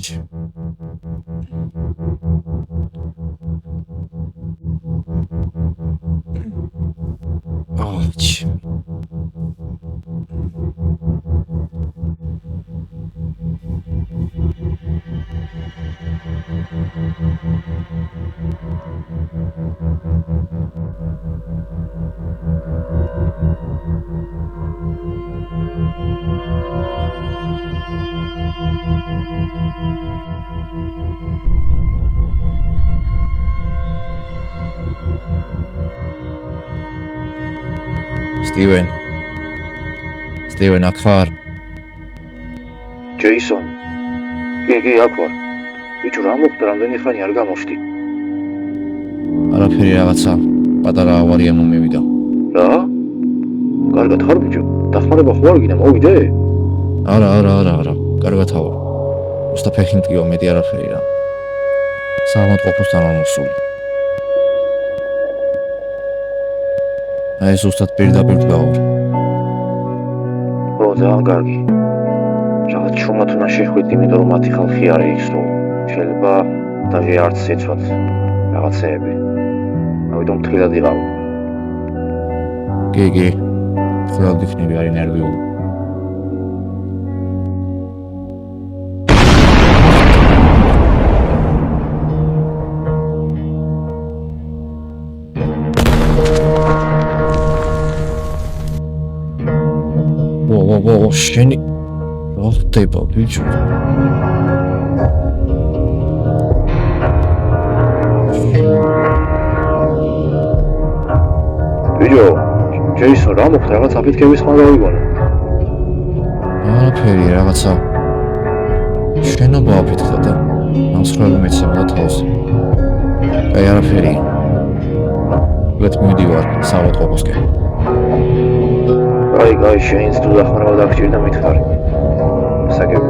Aç. Aç. Steven, აქ ხარ? ჯეისონ, კი, აქ ვარ. ბიჭო, რა მოხდა, რამდენი ხანი არ გამოჩდი? არაფერი, რაღაცა პატარა ავარია მომივიდა. რა? კარგად ხარ ბიჭო? დახმარება ხო არ გინდა, მოვიდე? არა, კარგად ვარ. უბრალოდ ფეხი მტკივა, მეტი არაფერი რა. საავადმყოფოსთან ვარ მოსული. აი ეს უბრალოდ პირდაპირ ვდგავარ. ო, ძალიან კარგი. რაღაც ჩუმად უნდა შეხვიდ, იმიტომ რომ მათი ხალხი არის, რომ შეიძლება დაჟე არც ეცვათ რაღაცეები. ამიტომ თხრილად იყავ. კი. თხრილად იქნები, არის ნერვიული. ო, შენი რა ხდება, ბიჭო? ბიჭო, ჯეისონ, რა მოხდა? რაღაც აფეთქების ხმა გავიგონა. არაფერი, რაღაცა შენობა აფეთქდა და ნაცვლად მეცემა თავს. აი არაფერი. ვეთ მივიდივარ საავადმყოფოსკენ. აი, შენიც თუ დახმარება დაგჭირდა მითხარი. საკები.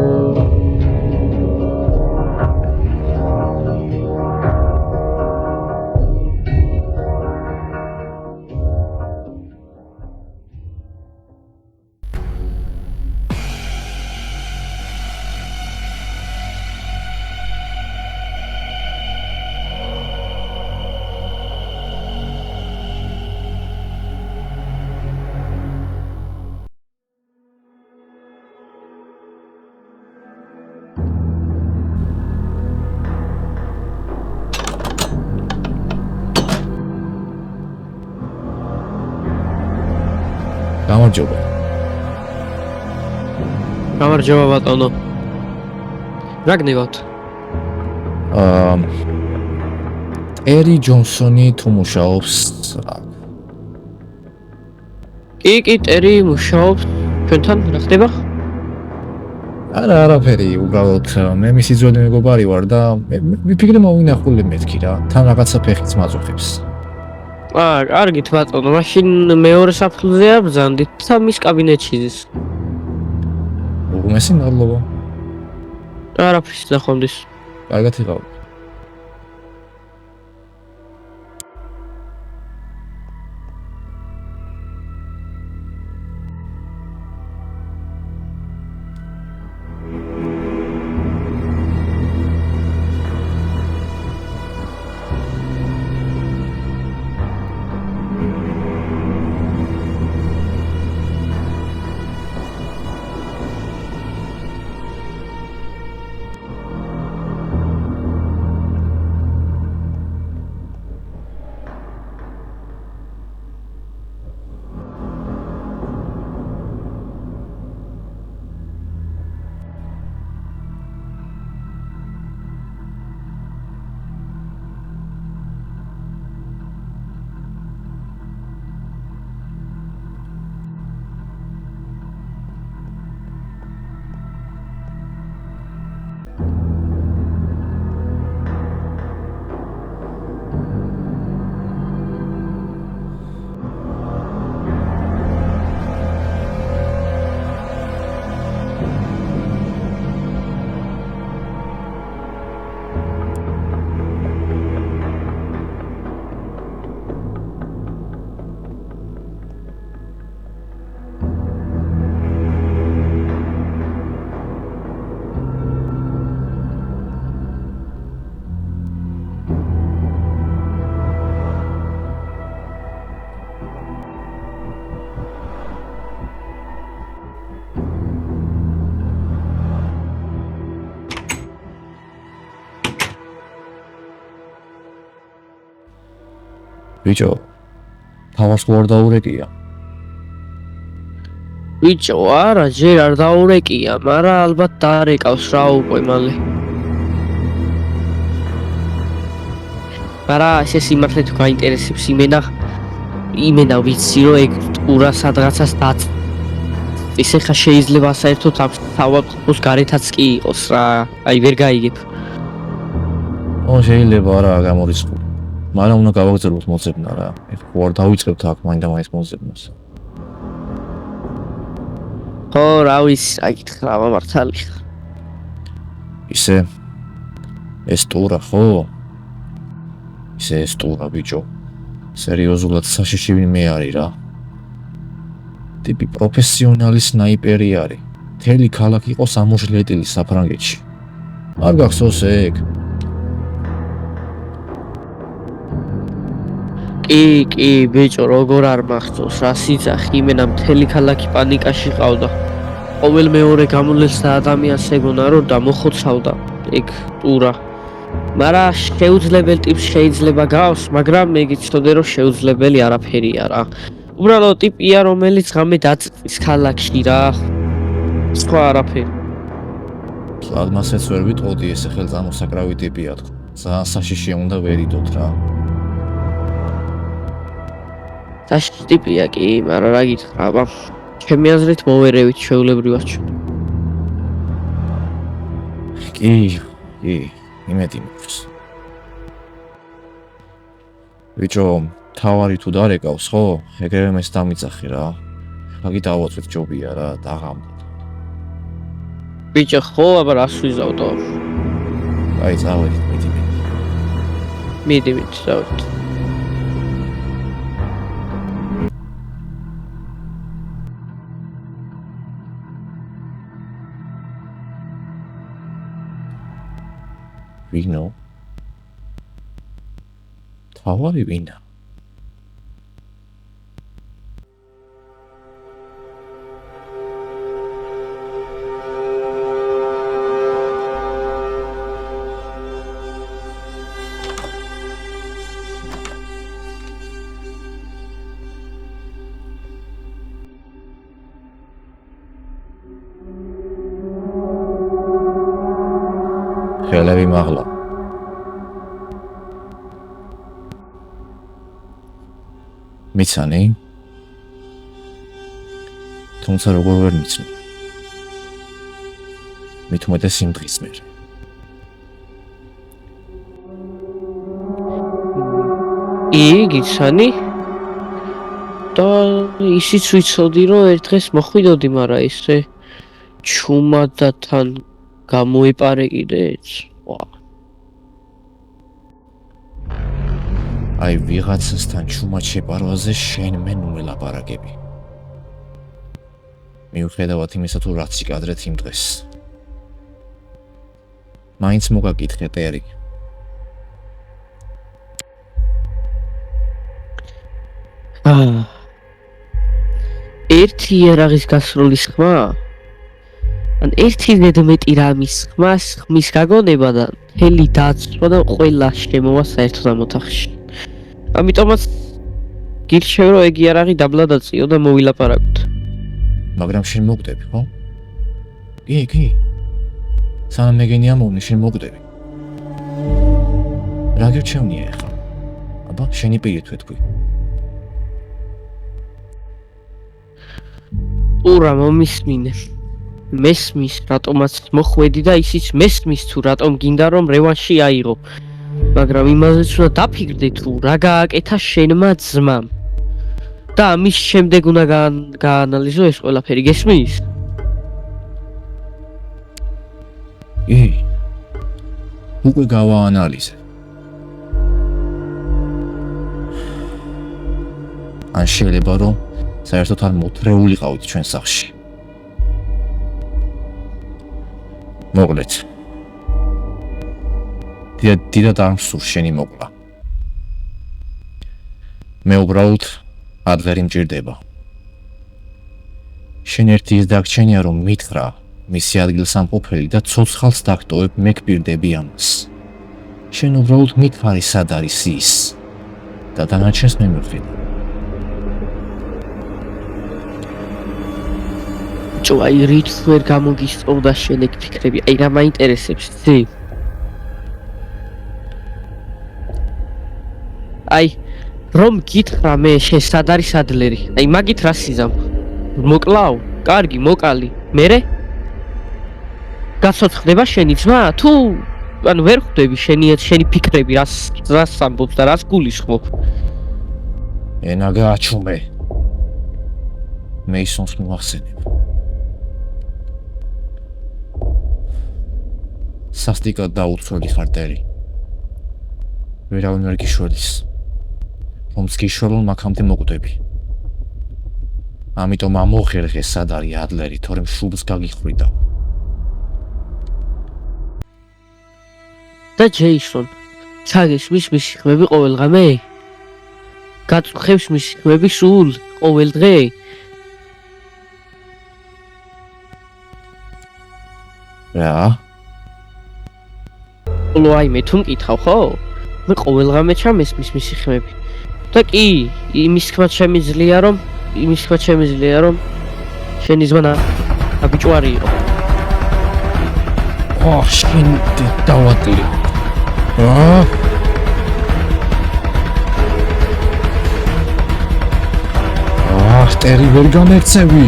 გამარჯობა ბატონო. რა გნებავთ? ერი ჯონსონი თუ მუშაობს აქ? კი, ტერი მუშაობს. ჩვენთან რა ხდება? არაფერი, უბრალოდ მე მისი ძველი მეგობარი ვარ და ვიფიქრე მოვინახულე მეთქი რა. თან რაღაცა ფეხიც მაწუხებს. კარგით ბატონო, მაშინ მეორე საფლავზეა ბრძანდით და მის კაბინეტში ზის. უღმესი მადლობა. არაფრის ნახვამდის. კარგად იყავ. ბიჭო, თავს ხო არ დაურეკია. ბიჭო, არა, ჯერ არ დაურეკია, მაგრამ ალბათ დაარეკავს რა უკვე მალე. არა, ესე სიმართლე თუ გაინტერესებს იმენა ვიცი რომ ეგ ტურა სადღაცას დაც ესე ხა შეიძლება საერთოდ ამ თავის გარეთაც კი იყოს რა, აი ვერ გაიგებ. შეიძლება არა გამორიცხული. მაგრამ უნდა გავაგრძელოთ მოძებნა რა. ეგ ხო არ დავიწყებთ აქ მაინდა-მაინც მოძებნას. ხო, რა ვიცი, რა გითხრა, მართალი ხარ. ისე ეს ტურა ხო? ისე ეს ტურა ბიჭო. სერიოზულად საშიში ვინმე არის რა. ტიპი პროფესიონალი სნაიპერი არის. მთელი ქალაქი იყოს ამოშლეტილი საფრანგეთში. არ გახსოვს ეგ? კი, ბიჭო, როგორ არ მახსოვს, რა სიძახი, იმენა მთელი ქალაქი პანიკაში ყავდა. ყოველ მეორე გამოვლენილ ადამიანს ეგონა რომ დამოხოცავდა ეგ ტურა. მაგრამ შეუძლებელი ტიპს შეიძლება გავს, მაგრამ მე გიცნობდი რომ შეუძლებელი არაფერია რა. უბრალოდ ტიპია რომელიც ღამე დაწვის ქალაქში რა. სხვა არაფერი. ხალ მასეც ვერ ვიტყოდი ესე ხელწამოსაკრავი ტიპია თქო. ძალიან საშიშია უნდა ვერიდოთ რა. საშიში ტიპია კი, მაგრამ რა გითხრა, აბა. ჩემი აზრით მოვერევით ჩვეულებრივად. კი, იმედი მაქვს. ბიჭო, თავარი თუ დარეკავს, ხო? ეგრევე მეც დამიძახი რა. მაგი დავაწვით ჯობია რა, დაღამდა. ბიჭო, ხო, აბა რას ვიზავდო? აი, წავედით, მიდი, წავედით. ვინო? თავარი ვინა? ხელები მაღლა. მიცანი? თუმცა როგორ ვერ მიცნი? მით უმეტეს იმ დღის მერე. გიცანი? და ისიც ვიცოდი რომ ერთ დღეს მოხვიდოდი, მაგრამ ისე ჩუმადათან გამოიპარე კიდეც. აი ვიღაცასთან ჩუმად შეპარვაზე შენ მე ნუ ველაპარაკები. მიუხედავად იმისა თუ რაც იკადრეთ იმ დღეს. მაინც მოგაკითხე ტერი. ერთი იარაღის გასროლის ხმა? ან ერთი ზედმეტი რამის ხმის გაგონება და მთელი დაცვა და ყველა შემოვა საერთოდ ამ ოთახში. ამიტომაც გირჩევ რომ ეგ იარაღი დაბლა დაწიო და მოვილაპარაკოთ. მაგრამ შენ მოგდები, ხო? კი. სანამ მეგენი ამოვნი შენ მოგდები. რა გირჩევნია ახლა? აბა, შენი პირი თქვი. ურა მომისმინე. მესმის რატომაც მოხვედი და ისიც მესმის თუ რატომ გინდა რომ რევანში აიღო. მაგრამ იმაზეც უნდა დაფიქრდე თუ რა გააკეთა შენმა ძმამ. და ამის შემდეგ უნდა გაანალიზო ეს ყველაფერი, გესმის? უკვე გავაანალიზე. ან შეიძლება რომ საერთოდ არ მოთრეულიყავით ჩვენ სახლში. მოგლეთ. დიდად არ მსურს შენი მოკლა. მე უბრალოდ ადლერი მჭირდება. შენ ერთი ის დაგჩენია რომ მითხრა მისი ადგილსამყოფელი და ცოცხალს დაგტოვებ მე გპირდები ამას. შენ უბრალოდ მითხარი სად არის ის და დანარჩენს მე მივხვდი. ბიჭო, აი რით ვერ გამოგისწორდა შენ ეგ ფიქრები? აი რა მაინტერესებს, იცი? აი რომ გითხრა მე შენ სად არის ადლერი? აი მაგით რა სიზამ? მოკლავ? კარგი, მოკალი. მერე? გაცოცხლდება შენი ძმა? თუ ანუ ვერ ხვდები შენი ფიქრები რას ამბობს და რას გულისხმობ? ენა გააჩუმე. მეისონს მივახსენებ. სასტიკად დაუცველი ხარტერი. ვერავინ ვერ გიშველის. რომც გიშველონ მაქამდე მოკვდები. ამიტომ ამოღერღე სად არის ადლერი, თორემ შუბს გაგიხრიდა. და ჯეისონ, ჩაგესმის მისი ხმები ყოველღამე? გაწუხებს მისი ხმები სულ ყოველ დღე? რა? აი მე თუ მკითხავ, ხო? მე ყოველღამე ჩამესმის მისი ხმები. და კი, იმის ხმაც შემიძლია რომ შენი ზმნა აბიჭვარი იყო. შენ დავატლი. ტერი ვერ გამექცევი.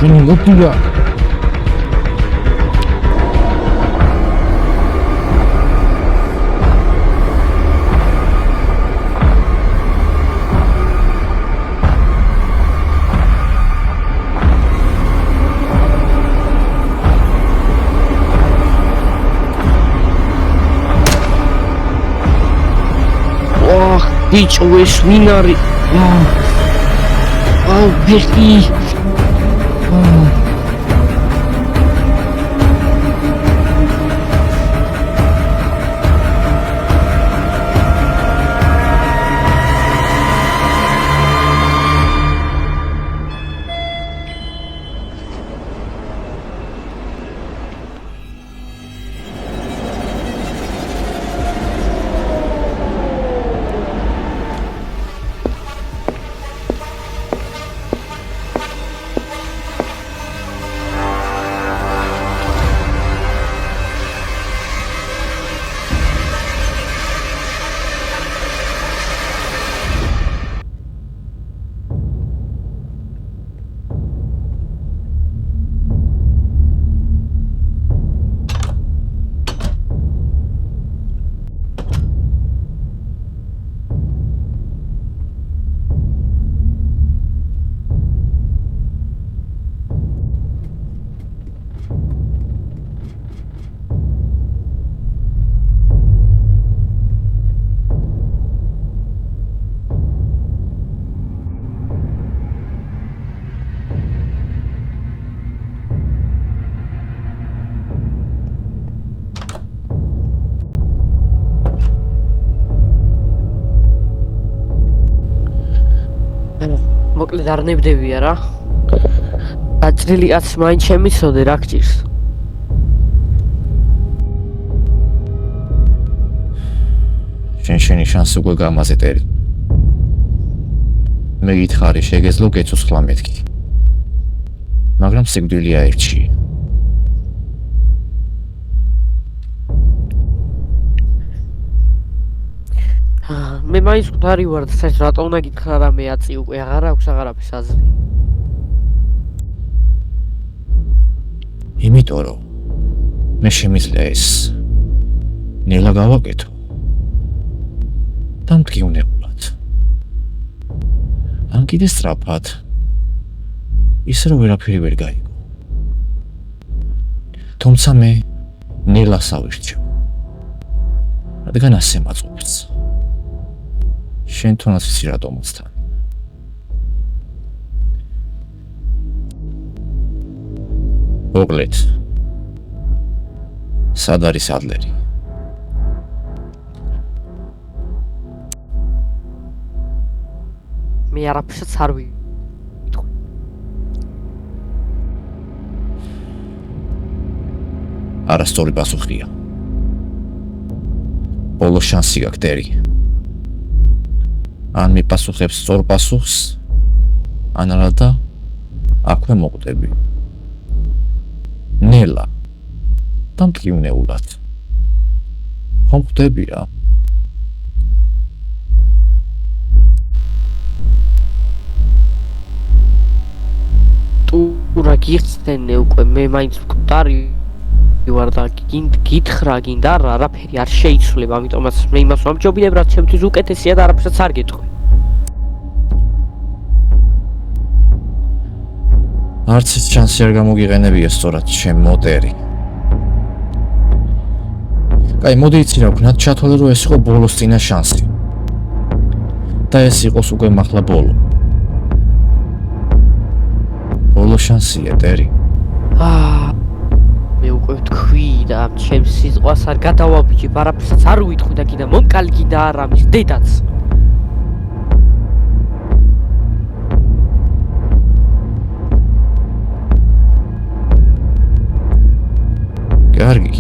შენი ლოპტია. ბიჭო, ეს ვინ არის? ბეხი. მოკლედ არ ნებდებია რა. დაჭრილი კაცს მაინც შემიცოდე რა გჭირს. შენი შანსი უკვე გამაზე ტერი. მე გითხარი შეგეძლო გეცოცხლა მეთქი. მაგრამ სიკვდილია ერთში. მე მაინც მკვდარი ვარ და საერთოდ რატო უნდა გითხრა რამე აწი უკვე აღარ აქვს აღარაფერს აზრი. იმიტომ რომ მე შემიძლია ეს ნელა გავაკეთო და მტკივნეულად. ან კიდე სწრაფად ისე რომ ვერაფერი ვერ გაიგო. თუმცა მე ნელას ავირჩევ. რადგან ასე მაწუხებს. შენ თუნდაც ვიცი რატომაც თან. მოკლედ სად არის ადლერი? მე არაფერს არ ვიტყვი. არასწორი პასუხია. ბოლო შანსი გაქვს დერი. ან მიპასუხებს სწორ პასუხს, ან არა და აქვე მოკვდები. ნელა და მტკივნეულად. ხომ ხვდები რა? ტურა გიხსენე უკვე მე მაინც მკვდარი ვარ და გითხრა გინდა არაფერი არ შეიცვლება, ამიტომაც მე იმას ვამჯობინებ, რაც ჩემთვის უკეთესია და არაფერს არ გეტყვი. არც ის შანსი არ გამოგიყენებია სწორად ჩემ მოტერი. კაი, მოდი იცი რა ვქნათ, ჩათვალე რომ ეს იყო ბოლოს წინა შანსი. და ეს იყოს უკვე მართლა ბოლო. ბოლო შანსია, დერი. მე უკვე ვთქვი და ჩემს სიტყვას არ გადავაბიჯებ, არაფერსაც არ ვიტყვი და კიდე მომკალი კიდე არ ამის დედაც. კარგი.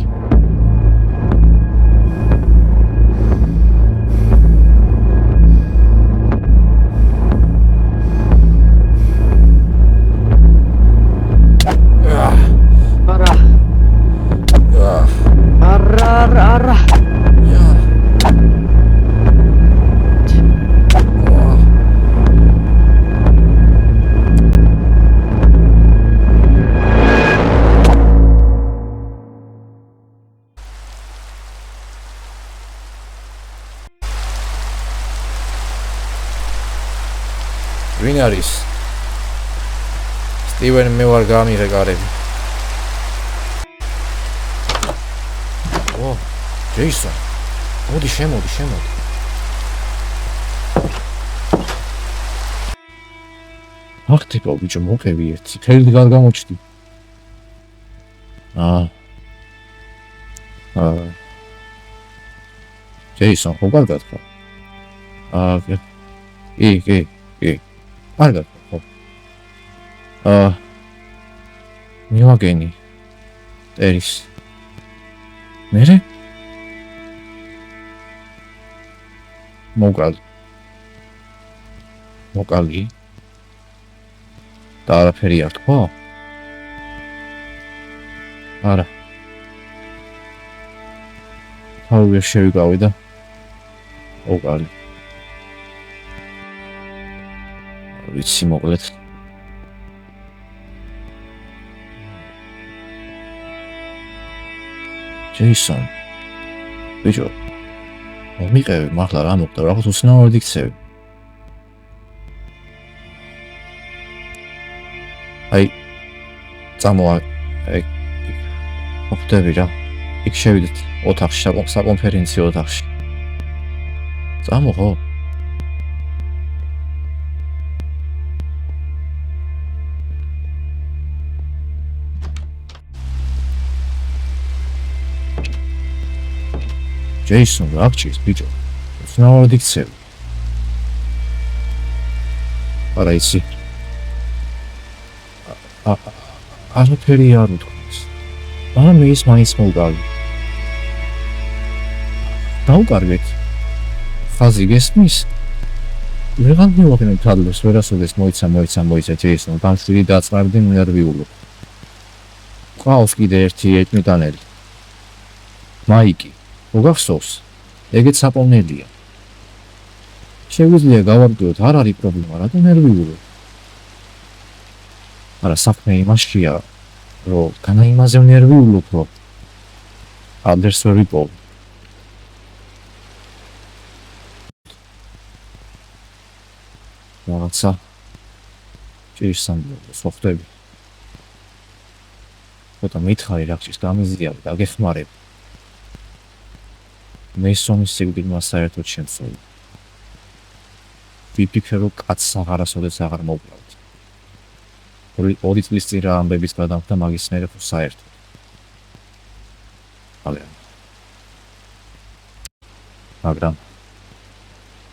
არა. ვინ არის? სტივენ, მე ვარ გამიღე კარები. ჯეისონ, მოდი შემოდი. ახ ტიპო ბიჭო, მოყევი ერთი, თელი გარ გამოჩდი. ჯეისონ, ხო კარგად ხო? კი. კარგად ხო? მივაგენი. ერის. მერე? მოკალი და არაფერი არ თქვა? არა. თავი ვერ შევიკავი და მოკალი. ვიცი მოკლედ. ჯეისონ, ბიჭო, მომიყევი მართლა რა მოხდა, რაღაც უცნაურად იქცევი. აი, წამოვა, მოხდები რა, იქ შევიდეთ ოთახში, საკონფერენციო ოთახში. წამო ხო? ჯეისონ, რა გჭირს ბიჭო? უცნაურად იქცევი. არა იცი. არაფერი არ უთქვას. მაგრამ ის მაინც მოვგავი. დაუკარგეთ. ხაზი გესმის? ვეღარ მივაყენებ თადლებს, ვერასოდეს მოიცა ჯეისონ, დამშვიდი დაწყარდი ნერვიულო. ყავს კიდე ერთი ეტმიტანელი. მაიკი. მოგახსოვს? ეგეც საპოვნელია. შეგვიძლია გავარკვიოთ, არ არის პრობლემა, რატომ ნერვიულო? არა, საქმე იმაშია, რომ განაიმაზე ნერვიულობ, რომ ადერს ვერ ვიპოვ. რაღაცა ჭირსამბლო სოფტები. ცოტა მითხარი რახშის გამიზიარი და გეხმარებ. მესონის სიკვდილმა საერთოდ შემწოლი. ვიფიქრე რომ კაცს აღარასოდეს აღარ მოვკლავთ. ორი წლის წინ რა ამბების გადამხდა მაგის მერე ხო საერთოდ. მაგრამ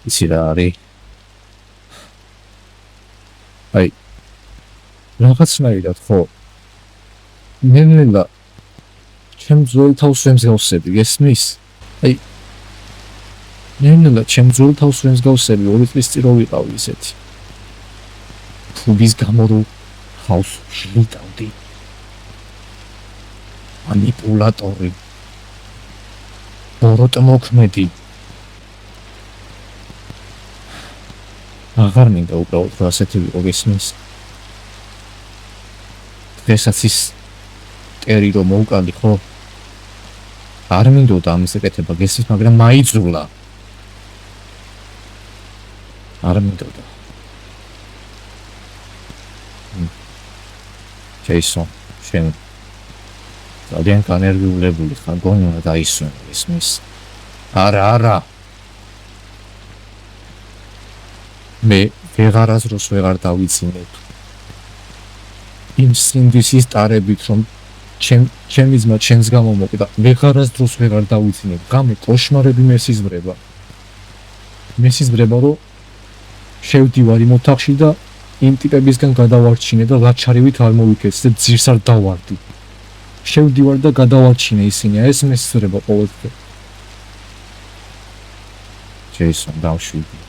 იცი რა არის? აი რაღაცნაირად ხო ნელა ჩემ ძველ თავს ვერ მსგავსები გესმის? აი ნელა ჩემ ძველ თავს ვერ მსგავსები 2 წლის წინ რო ვიყავი ისეთი. ფუბის გამო რო ხავს შევიტავდი. მანიპულატორი. ბოროტმოქმედი. აღარ მინდა უბრალოდ რა ასეთი ვიყო გესმის? დღესაც ის ტერი რომ მოვკალი ხო? არ მინდოდა ამის ეკეთება გესმის, მაგრამ მაიძულა. არ მინდოდა. ჯეისონ, შენ ძალიან განერვიულებული ხარ, გონილა დაისვენა გესმის? არა. მე ვეღარასდროს ვეღარ დავიცინებ იმ სინდისის ტარებით რომ ჩემი ძმა ჩემს გამო მოკიდა ვეღარასდროს ვეღარ დავიცინებ გამე კოშმარები მესიზმრება რომ შევდივარ იმ ოთახში და იმ ტიპებისგან გადავარჩინე და ლაჩარივით არ მოვიქეცე და ძირს არ დავარდი შევდივარ და გადავარჩინე ისინი ეს მესიზმრება ყოველდღე ჯეისონ დავშვიდი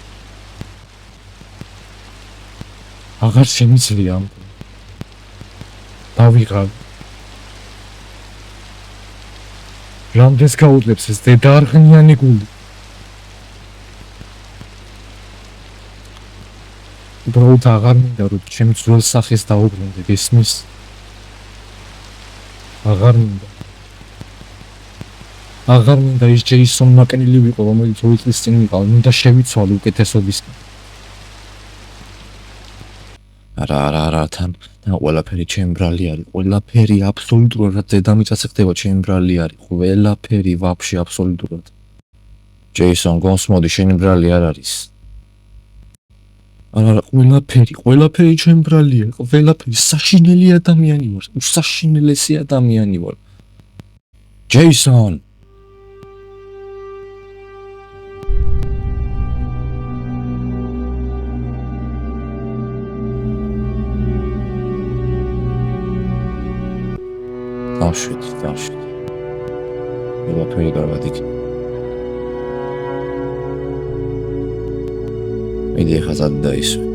აღარ შემიძლია ამ დავიღავ რამდენს გაუძლებს ეს დედაარღნიანი გული უბრალოდ აღარ მინდა რომ ჩემი ძველ სახეს დაუბრუნდე გესმის აღარ მინდა ის ჯეისონ მაკენილი ვიყო რომელიც 2 წლის წინ ვიყავ მინდა შევიცვალო უკეთესობისკენ არა თან ყველაფერი ჩემ ბრალი არის ყველაფერი აბსოლუტურად დედამიწაზე ხდება ჩემ ბრალი არის ყველაფერი ვაფშე აბსოლუტურად ჯეისონ გონს მოდი შენი ბრალი არ არის არა ყველაფერი ჩემ ბრალია ყველაფერი საშინელი ადამიანი ვარ უსაშინელესი ადამიანი ვარ ჯეისონ დავშვით ყველაფერი კარგად იქნება მიდი ახლა ზად დაისვი